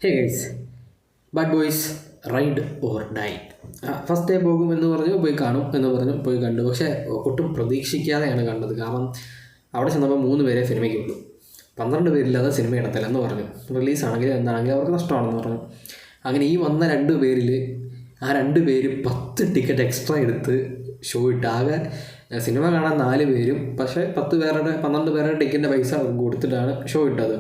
Hey guys, bad boys ride or dye. First day പോകും എന്ന് പറഞ്ഞു പോയി കാണും എന്ന് പറഞ്ഞു പോയി കണ്ടു. പക്ഷേ ഒട്ടും പ്രതീക്ഷിക്കാതെയാണ് കണ്ടത്. കാരണം അവിടെ ചെന്നപ്പോൾ 3 പേരെ സിനിമയ്ക്കുള്ളൂ. 12 പേരില്ലാതെ സിനിമ ഇടത്തില്ല എന്ന് പറഞ്ഞു. റിലീസാണെങ്കിലും എന്താണെങ്കിലും അവർക്ക് നഷ്ടമാണെന്ന് പറഞ്ഞു. അങ്ങനെ ഈ വന്ന 2 പേരിൽ ആ 2 പേര് 10 ടിക്കറ്റ് എക്സ്ട്രാ എടുത്ത് ഷോ ഇട്ട്. ആകെ സിനിമ കാണാൻ 4 പേരും, പക്ഷേ 12 പേരുടെ ടിക്കറ്റിൻ്റെ പൈസ അവർക്ക് കൊടുത്തിട്ടാണ് ഷോ ഇട്ടത്.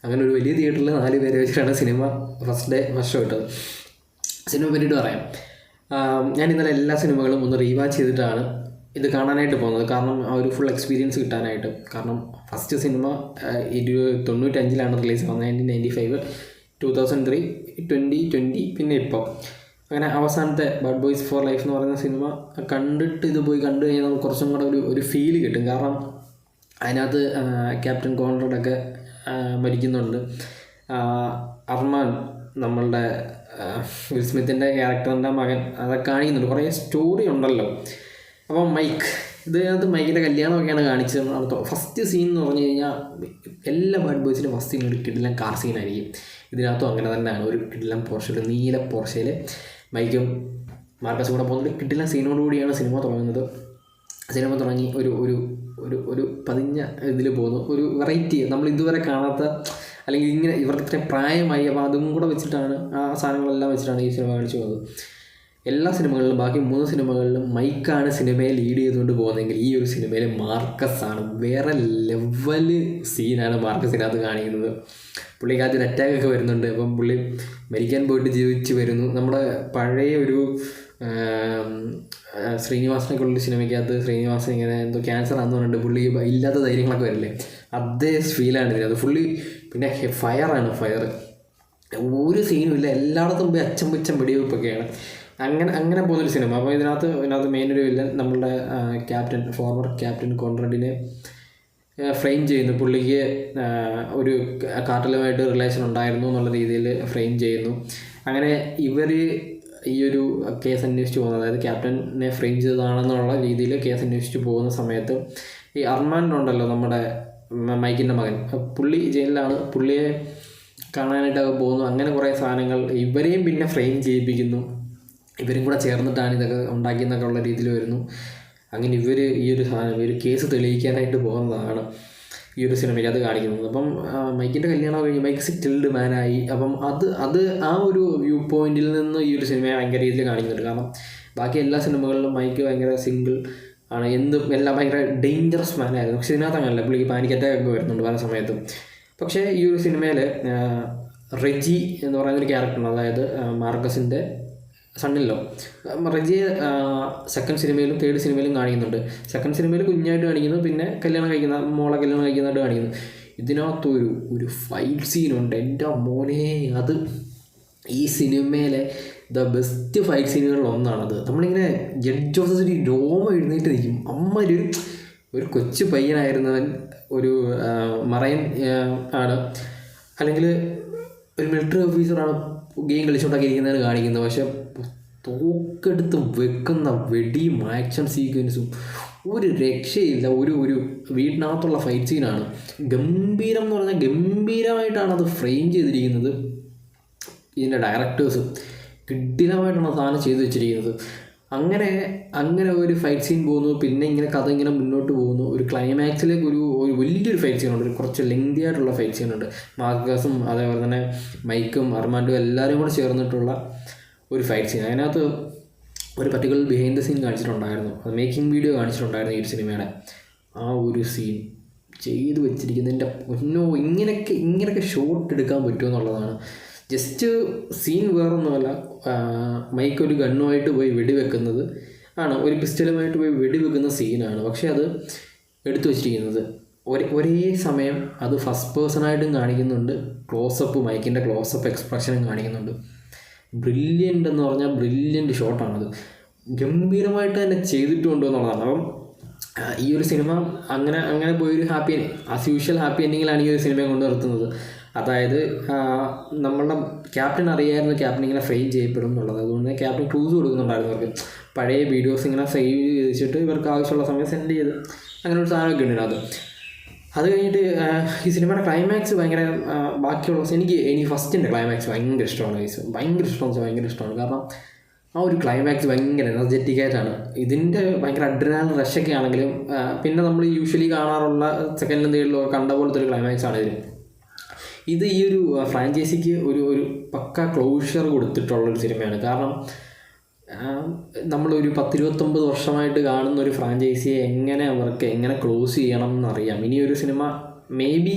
അങ്ങനെ ഒരു വലിയ തിയേറ്ററിൽ 4 പേരെ വെച്ചിട്ടാണ് സിനിമ ഫസ്റ്റ് ഷോ ഇട്ടത്. സിനിമ പറ്റിയിട്ട് പറയാം. ഞാൻ ഇന്നലെ എല്ലാ സിനിമകളും ഒന്ന് റീവാച്ച് ചെയ്തിട്ടാണ് ഇത് കാണാനായിട്ട് പോകുന്നത്. കാരണം ആ ഒരു ഫുൾ എക്സ്പീരിയൻസ് കിട്ടാനായിട്ട്. കാരണം ഫസ്റ്റ് സിനിമ 1995 റിലീസ് ആവുന്നത്, 1995, 2003, 2020, പിന്നെ ഇപ്പോൾ അങ്ങനെ അവസാനത്തെ ബാഡ് ബോയ്സ് ഫോർ ലൈഫ് എന്ന് പറയുന്ന സിനിമ കണ്ടിട്ട് ഇത് പോയി കണ്ടു കഴിഞ്ഞാൽ നമുക്ക് കുറച്ചും കൂടെ ഒരു ഫീല് കിട്ടും. കാരണം അതിനകത്ത് ക്യാപ്റ്റൻ കോൺറഡൊക്കെ മരിക്കുന്നുണ്ട്. അർമാൻ, നമ്മളുടെ വിൽ സ്മിത്തിൻ്റെ ക്യാരക്ടറിൻ്റെ മകൻ, അതൊക്കെ കാണിക്കുന്നുണ്ട്. കുറേ സ്റ്റോറി ഉണ്ടല്ലോ. അപ്പോൾ ഇതിനകത്ത് മൈക്കിൻ്റെ കല്യാണമൊക്കെയാണ് കാണിച്ചത്. ഫസ്റ്റ് സീൻ എന്ന് പറഞ്ഞു കഴിഞ്ഞാൽ എല്ലാ ബാഡ് ബോയ്സിലും ഫസ്റ്റ് സീൻ ഒരു കിടിലൻ കാർ സീനായിരിക്കും. ഇതിനകത്തും അങ്ങനെ തന്നെയാണ്. ഒരു കിടിലൻ പോർഷയിൽ, നീല പോർഷയിൽ മൈക്കും മാർക്കസും കൂടെ പോകുന്നത് കിടിലൻ സീനോടുകൂടിയാണ് സിനിമ തുടങ്ങുന്നത്. സിനിമ തുടങ്ങി ഒരു പതിഞ്ഞ ഇതിൽ പോകുന്നു. ഒരു വെറൈറ്റി, നമ്മൾ ഇതുവരെ കാണാത്ത, അല്ലെങ്കിൽ ഇങ്ങനെ ഇവർക്ക് ഇത്രയും പ്രായമായി. അപ്പോൾ അതും കൂടെ വെച്ചിട്ടാണ്, ആ സാധനങ്ങളെല്ലാം വെച്ചിട്ടാണ് ഈ സിനിമ കാണിച്ചു പോകുന്നത്. എല്ലാ സിനിമകളിലും, ബാക്കി 3 സിനിമകളിലും മൈക്കാണ് സിനിമയെ ലീഡ് ചെയ്തുകൊണ്ട് പോകുന്നതെങ്കിൽ ഈ ഒരു സിനിമയിൽ മാർക്കസാണ്. വേറെ ലെവല് സീനാണ് മാർക്കസിനകത്ത് കാണിക്കുന്നത്. പുള്ളിക്കകത്ത് ഒരു അറ്റാക്കൊക്കെ വരുന്നുണ്ട്. അപ്പം പുള്ളി മരിക്കാൻ പോയിട്ട് ജീവിച്ച് വരുന്നു. നമ്മുടെ പഴയ ഒരു ശ്രീനിവാസനൊക്കെ ഉള്ള സിനിമയ്ക്കകത്ത് ശ്രീനിവാസൻ ഇങ്ങനെ എന്തോ ക്യാൻസർ ആണെന്ന് പറഞ്ഞിട്ട് പുള്ളി ഇല്ലാത്ത ധൈര്യങ്ങളൊക്കെ വരില്ലേ, അതേ ഫീലാണ് ഇതിനകത്ത്. ഫുള്ളി പിന്നെ ഫയർ ഒരു സീനും ഇല്ല. എല്ലായിടത്തും പോയി അച്ചം വെടിവെപ്പൊക്കെയാണ്. അങ്ങനെ പോകുന്നൊരു സിനിമ. അപ്പോൾ ഇതിനകത്ത് മെയിനൊരു വില്ലൻ നമ്മളുടെ ഫോർമർ ക്യാപ്റ്റൻ കോൺറഡിനെ ഫ്രെയിം ചെയ്യുന്നു. പുള്ളിക്ക് ഒരു കാർട്ടലുമായിട്ട് റിലേഷൻ ഉണ്ടായിരുന്നു എന്നുള്ള രീതിയിൽ ഫ്രെയിം ചെയ്യുന്നു. അങ്ങനെ ഇവർ ഈ ഒരു കേസ് അന്വേഷിച്ച് പോകുന്നത്, അതായത് ക്യാപ്റ്റനെ ഫ്രെയിം ചെയ്തതാണെന്നുള്ള രീതിയിൽ കേസ് അന്വേഷിച്ച് പോകുന്ന സമയത്ത് ഈ അർമാൻ ഉണ്ടല്ലോ, നമ്മുടെ മൈക്കിൻ്റെ മകൻ, പുള്ളി ജയിലിലാണ്. പുള്ളിയെ കാണാനായിട്ടൊക്കെ പോകുന്നു. അങ്ങനെ കുറേ സാധനങ്ങൾ ഇവരെയും പിന്നെ ഫ്രെയിം ചെയ്യിപ്പിക്കുന്നു. ഇവരും കൂടെ ചേർന്നിട്ടാണ് ഇതൊക്കെ ഉണ്ടാക്കിയെന്നൊക്കെ ഉള്ള രീതിയിൽ വരുന്നു. അങ്ങനെ ഈ ഒരു കേസ് തെളിയിക്കാനായിട്ട് പോകുന്നതാണ് ഈ ഒരു സിനിമയ്ക്ക് കാണിക്കുന്നത്. അപ്പം മൈക്കിൻ്റെ കല്യാണം കഴിഞ്ഞ് മൈക്ക് സെറ്റിൽഡ് മാനായി. അപ്പം അത് ആ ഒരു വ്യൂ പോയിന്റിൽ നിന്ന് ഈ ഒരു സിനിമയെ ഭയങ്കര രീതിയിൽ കാണിക്കുന്നുണ്ട്. കാരണം ബാക്കി എല്ലാ സിനിമകളിലും മൈക്ക് ഭയങ്കര സിംഗിൾ ആണ്, എല്ലാം ഭയങ്കര ഡേഞ്ചറസ് മാനായിരുന്നു. പക്ഷെ ഇതിനകത്ത് അങ്ങനല്ല. പുള്ളിക്ക് പാനിക് അറ്റാക്ക് ഒക്കെ വരുന്നുണ്ട് പല സമയത്തും. പക്ഷേ ഈ ഒരു സിനിമയിൽ റെജി എന്ന് പറയുന്നൊരു ക്യാരക്ടറുണ്ട്, അതായത് മാർക്കസിൻ്റെ സണ്ണിലോ. റെജിയെ സെക്കൻഡ് സിനിമയിലും 3rd സിനിമയിലും കാണിക്കുന്നുണ്ട്. സെക്കൻഡ് സിനിമയിൽ കുഞ്ഞായിട്ട് കാണിക്കുന്നു, പിന്നെ മോളെ കല്യാണം കഴിക്കുന്നതായിട്ട് കാണിക്കുന്നു. ഇതിനകത്തൊരു ഫൈറ്റ് സീനുണ്ട്, എൻ്റെ മോനെ. അത് ഈ സിനിമയിലെ ദ ബെസ്റ്റ് ഫൈറ്റ് സീനുകളിൽ ഒന്നാണത്. നമ്മളിങ്ങനെ ജഡ്ജ് ഓഫ് ദ സിറ്റി രോമ എഴുന്നേറ്റ് നിൽക്കും. ഒരു കൊച്ചു പയ്യനായിരുന്നവൻ ഒരു മറൈൻ ആണ്, അല്ലെങ്കിൽ ഒരു മിലിറ്ററി ഓഫീസറാണ്, ഗെയിം കളിച്ചുകൊണ്ടൊക്കെ കാണിക്കുന്നത്. പക്ഷെ തോക്കെടുത്ത് വെക്കുന്ന വെടിയും ആക്ഷൻ സീക്വൻസും ഒരു രക്ഷയില്ല. ഒരു വീടിനകത്തുള്ള ഫൈറ്റ് സീനാണ്. ഗംഭീരം എന്ന് പറഞ്ഞാൽ ഗംഭീരമായിട്ടാണ് അത് ഫ്രെയിം ചെയ്തിരിക്കുന്നത്. ഇതിൻ്റെ ഡയറക്ടേഴ്സ് കിടിലമായിട്ടാണ് സാധനം ചെയ്തു വെച്ചിരിക്കുന്നത്. അങ്ങനെ ഒരു ഫൈറ്റ് സീൻ പോകുന്നു. പിന്നെ കഥ ഇങ്ങനെ മുന്നോട്ട് പോകുന്നു. ഒരു ക്ലൈമാക്സിലേക്ക് ഒരു വലിയൊരു ഫൈറ്റ് സീനുണ്ട്. കുറച്ച് ലെങ്തി ആയിട്ടുള്ള ഫൈറ്റ് സീനുണ്ട്. മാർക്കസും അതേപോലെ തന്നെ മൈക്കും അർമാൻഡും എല്ലാവരും കൂടെ ചേർന്നിട്ടുള്ള ഒരു ഫൈറ്റ് സീൻ. അതിനകത്ത് ഒരു പർട്ടിക്കുലർ ബിഹൈൻഡ് ദ സീൻ കാണിച്ചിട്ടുണ്ടായിരുന്നു. അത് മേക്കിംഗ് വീഡിയോ കാണിച്ചിട്ടുണ്ടായിരുന്നു ഈ ഒരു സിനിമയുടെ. ആ ഒരു സീൻ ചെയ്തു വെച്ചിരിക്കുന്നതിൻ്റെ പൊന്നോ, ഇങ്ങനെയൊക്കെ ഷോട്ട് എടുക്കാൻ പറ്റുമെന്നുള്ളതാണ്. ജസ്റ്റ് സീൻ വേറൊന്നുമല്ല. മൈക്ക് ഒരു ഗണ്ണുമായിട്ട് പോയി വെടിവെക്കുന്നത് ആണ്, ഒരു പിസ്റ്റലുമായിട്ട് പോയി വെടിവെക്കുന്ന സീനാണ്. പക്ഷേ അത് എടുത്തു വച്ചിരിക്കുന്നത് ഒരേ സമയം അത് ഫസ്റ്റ് പേഴ്സണായിട്ടും കാണിക്കുന്നുണ്ട്, മൈക്കിൻ്റെ ക്ലോസപ്പ് എക്സ്പ്രഷനും കാണിക്കുന്നുണ്ട്. ബ്രില്യൻ്റ് എന്ന് പറഞ്ഞാൽ ബ്രില്യൻ്റ് ഷോട്ടാണത്. ഗംഭീരമായിട്ട് തന്നെ ചെയ്തിട്ടുണ്ടോ എന്നുള്ളതാണ്. അപ്പം ഈ ഒരു സിനിമ അങ്ങനെ പോയൊരു ആസ് യൂഷ്വൽ ഹാപ്പി എൻഡിങ്ങിലാണ് ഈ ഒരു സിനിമയെ കൊണ്ട് നിർത്തുന്നത്. അതായത് നമ്മളുടെ ക്യാപ്റ്റൻ അറിയായിരുന്നു ക്യാപ്റ്റൻ ഇങ്ങനെ ഫ്രെയിം ചെയ്യപ്പെടും എന്നുള്ളത്. അതുകൊണ്ട് ക്യാപ്റ്റൻ ക്ലൂസ് കൊടുക്കുന്നുണ്ടായിരുന്നു അവർക്ക്. പഴയ വീഡിയോസ് ഇങ്ങനെ സേവ് ചെയ്ത് വെച്ചിട്ട് ഇവർക്ക് ആവശ്യമുള്ള സമയം സെൻഡ് ചെയ്ത് അങ്ങനെ ഒരു സാധനമൊക്കെ ഉണ്ട് അത്. അത് കഴിഞ്ഞിട്ട് ഈ സിനിമയുടെ ക്ലൈമാക്സ് ഭയങ്കര ബാക്കിയുള്ള എനിക്ക് ഫസ്റ്റിൻ്റെ ക്ലൈമാക്സ് ഭയങ്കര ഇഷ്ടമാണ് ഗൈസ്. ഭയങ്കര ഇഷ്ടമെന്ന് വെച്ചാൽ ഭയങ്കര ഇഷ്ടമാണ്. കാരണം ആ ഒരു ക്ലൈമാക്സ് ഭയങ്കര എനർജറ്റിക് ആയിട്ടാണ്. ഇതിൻ്റെ ഭയങ്കര അഡ്രിനാലിൻ റഷൊക്കെ ആണെങ്കിലും പിന്നെ നമ്മൾ യൂഷ്വലി കാണാറുള്ള സെക്കൻഡിലും തേർഡിലും കണ്ട പോലത്തെ ഒരു ക്ലൈമാക്സ് ആണ് ഇതിന്. ഇത് ഈ ഒരു ഫ്രാഞ്ചൈസിക്ക് ഒരു പക്ക ക്ലോഷർ കൊടുത്തിട്ടുള്ളൊരു സിനിമയാണ്. കാരണം നമ്മളൊരു 10-29 വർഷമായിട്ട് കാണുന്ന ഒരു ഫ്രാഞ്ചൈസിയെ എങ്ങനെ ക്ലോസ് ചെയ്യണം എന്നറിയാം. ഇനിയൊരു സിനിമ മേ ബി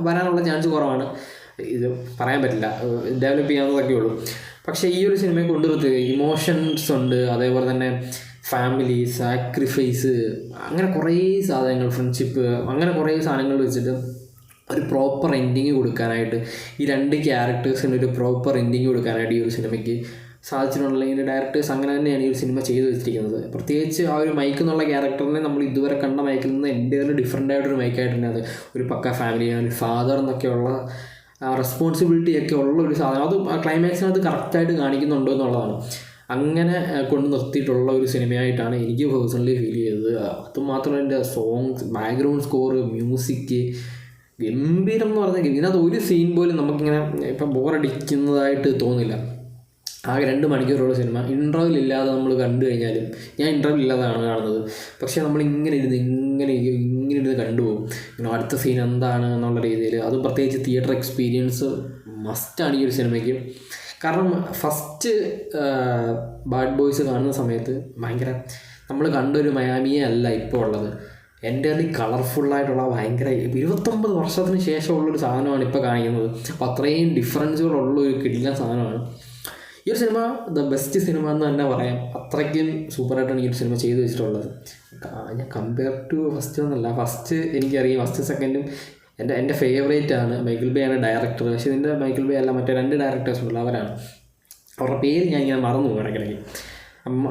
വരാനുള്ള ചാൻസ് കുറവാണ്. ഇത് പറയാൻ പറ്റില്ല, ഡെവലപ്പ് ചെയ്യാവുന്നതൊക്കെ ഉള്ളൂ. പക്ഷേ ഈ ഒരു സിനിമയെ കൊണ്ടുവരുന്നത് ഇമോഷൻസ് ഉണ്ട്, അതേപോലെ തന്നെ ഫാമിലി, സാക്രിഫൈസ്, അങ്ങനെ കുറേ സാധനങ്ങൾ, ഫ്രണ്ട്ഷിപ്പ്, അങ്ങനെ കുറേ സാധനങ്ങൾ വെച്ചിട്ട് ഒരു പ്രോപ്പർ എൻഡിങ് കൊടുക്കാനായിട്ട്, ഈ 2 ക്യാരക്ടേഴ്സിന് ഒരു പ്രോപ്പർ എൻഡിങ് കൊടുക്കാനായിട്ട് ഈ ഒരു സിനിമയ്ക്ക് സാധിച്ചിട്ടുണ്ടെങ്കിൽ ഡയറക്ടേഴ്സ് അങ്ങനെ തന്നെയാണ് ഈ ഒരു സിനിമ ചെയ്തു വെച്ചിരിക്കുന്നത്. പ്രത്യേകിച്ച് ആ ഒരു മൈക്ക് എന്നുള്ള ക്യാരക്ടറിനെ നമ്മൾ ഇതുവരെ കണ്ട മൈക്കിൽ നിന്ന് എൻ്റയർലി ഡിഫറെൻ്റ് ആയിട്ടൊരു മൈക്കായിട്ട് തന്നെ അത് ഒരു പക്ക ഫാമിലി, ഒരു ഫാദർ എന്നൊക്കെയുള്ള റെസ്പോൺസിബിലിറ്റി ഒക്കെ ഉള്ള ഒരു സാധനം അത് ആ ക്ലൈമാക്സിനകത്ത് കറക്റ്റായിട്ട് കാണിക്കുന്നുണ്ടോ എന്നുള്ളതാണ്. അങ്ങനെ കൊണ്ട് നിർത്തിയിട്ടുള്ള ഒരു സിനിമയായിട്ടാണ് എനിക്ക് പേഴ്സണലി ഫീൽ ചെയ്തത്. അതുമാത്രമല്ല എൻ്റെ സോങ്സ്, ബാക്ക്ഗ്രൗണ്ട് സ്കോർ, മ്യൂസിക് ഗംഭീരം എന്ന് പറഞ്ഞാൽ ഇതിനകത്ത് ഒരു സീൻ പോലും നമുക്കിങ്ങനെ ഇപ്പം ബോറടിക്കുന്നതായിട്ട് തോന്നില്ല. ആകെ 2 മണിക്കൂറുള്ള സിനിമ. ഇൻ്റർവെൽ ഇല്ലാതെ നമ്മൾ കണ്ടു കഴിഞ്ഞാലും, ഞാൻ ഇൻ്റർവെൽ ഇല്ലാതാണ് കാണുന്നത്, പക്ഷേ നമ്മളിങ്ങനെ ഇരുന്ന് കണ്ടുപോകും. അടുത്ത സീൻ എന്താണ് എന്നുള്ള രീതിയിൽ. അത് പ്രത്യേകിച്ച് തിയേറ്റർ എക്സ്പീരിയൻസ് മസ്റ്റാണ് ഈ ഒരു സിനിമയ്ക്ക്. കാരണം ഫസ്റ്റ് ബാഡ് ബോയ്സ് കാണുന്ന സമയത്ത് ഭയങ്കര നമ്മൾ കണ്ടൊരു മയാമിയെ അല്ല ഇപ്പോൾ ഉള്ളത്. എൻ്റെ കളർഫുള്ളായിട്ടുള്ള ഭയങ്കര 29 വർഷത്തിന് ശേഷമുള്ളൊരു സാധനമാണ് ഇപ്പോൾ കാണിക്കുന്നത്. അപ്പോൾ അത്രയും ഡിഫറൻസുകളുള്ള ഒരു കിടിലൻ സാധനമാണ് ഈ ഒരു സിനിമ. ദ ബെസ്റ്റ് സിനിമ എന്ന് തന്നെ പറയാം. അത്രയ്ക്കും സൂപ്പറായിട്ടാണ് ഈ ഒരു സിനിമ ചെയ്തു വെച്ചിട്ടുള്ളത്. ഞാൻ കമ്പയർ ടു ഫസ്റ്റ് എന്നല്ല, ഫസ്റ്റ് എനിക്കറിയാം, ഫസ്റ്റ് സെക്കൻഡും എൻ്റെ ഫേവറേറ്റ് ആണ്. മൈക്കിൾ ബേ ആണ് ഡയറക്ടർ. പക്ഷേ ഇതിൻ്റെ മൈക്കിൾ ബേ അല്ല, മറ്റേ 2 ഡയറക്ടേഴ്സ് ഉണ്ടല്ലോ, അവരാണ്. അവരുടെ പേര് ഞാൻ ഇങ്ങനെ മറന്നു പോകും ഇടയ്ക്കിടയ്ക്ക്.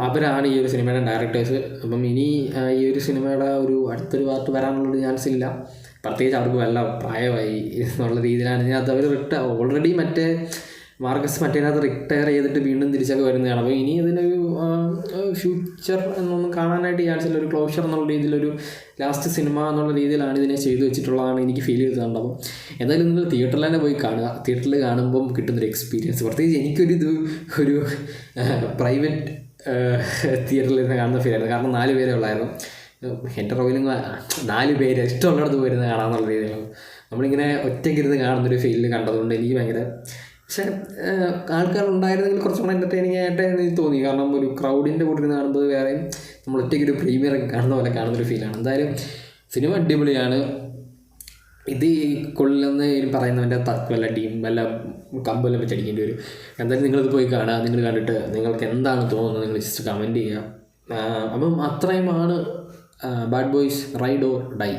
അവരാണ് ഈ ഒരു സിനിമയുടെ ഡയറക്ടേഴ്സ്. അപ്പം ഇനി ഈ ഒരു സിനിമയുടെ അടുത്തൊരു പാർട്ട് വരാനുള്ളൊരു ചാൻസ് ഇല്ല. പ്രത്യേകിച്ച് അവർക്ക് വല്ല പ്രായമായി എന്നുള്ള രീതിയിലാണ് ഇതിനകത്ത് അവർ ഓൾറെഡി മറ്റേ മാർക്കസ് മറ്റേതിനകത്ത് റിട്ടയർ ചെയ്തിട്ട് വീണ്ടും തിരിച്ചൊക്കെ വരുന്നതാണ്. അപ്പോൾ ഇനി ഇതിനൊരു ഫ്യൂച്ചർ എന്നൊന്നും കാണാനായിട്ട് ചാൻസില്ല. ഒരു ക്ലോഷർ എന്നുള്ള രീതിയിലൊരു ലാസ്റ്റ് സിനിമ എന്നുള്ള രീതിയിലാണ് ഇതിനെ ചെയ്തു വെച്ചിട്ടുള്ളതാണ് എനിക്ക് ഫീൽ ചെയ്തത്. അപ്പോൾ എന്തായാലും നിങ്ങൾ തിയേറ്ററിൽ തന്നെ പോയി കാണുക. തിയേറ്ററിൽ കാണുമ്പം കിട്ടുന്നൊരു എക്സ്പീരിയൻസ്, പ്രത്യേകിച്ച് ഒരു പ്രൈവറ്റ് തിയേറ്ററിൽ നിന്ന് കാണുന്ന ഫീലായിരുന്നു. കാരണം 4 പേരേ ഉള്ളായിരുന്നു. എൻ്റെ റോയിലിങ് 4 പേര് ഇഷ്ടമുള്ളിടത്ത് പോയിരുന്ന് കാണാമെന്നുള്ള രീതിയിലാണ്. നമ്മളിങ്ങനെ ഒറ്റയ്ക്കിരുന്ന് കാണുന്നൊരു ഫീലിൽ കണ്ടതുകൊണ്ട് എനിക്ക് ഭയങ്കര, പക്ഷേ ആൾക്കാരുണ്ടായിരുന്നെങ്കിൽ കുറച്ചുകൂടെ എൻ്റർടൈനിങ് ആയിട്ട് എനിക്ക് തോന്നി. കാരണം ഒരു ക്രൗഡിൻ്റെ കൂടെ ഇരുന്ന് കാണുമ്പോൾ വേറെയും നമ്മൾ ഒറ്റയ്ക്കൊരു പ്രീമിയറൊക്കെ കാണുന്ന പോലെ കാണുന്നൊരു ഫീലാണ്. എന്തായാലും സിനിമ അടിപൊളിയാണ്. ഇത് കൊള്ളുന്ന പറയുന്നവൻ്റെ വല്ല ടീം വല്ല കമ്പെല്ലാം വെച്ച് അടിക്കേണ്ടി വരും. എന്തായാലും നിങ്ങളിത് പോയി കാണുക. നിങ്ങൾ കണ്ടിട്ട് നിങ്ങൾക്ക് എന്താണ് തോന്നുന്നത് നിങ്ങൾ ജസ്റ്റ് കമൻറ്റ് ചെയ്യുക. അപ്പം അത്രയുമാണ് bad boys ride or dye.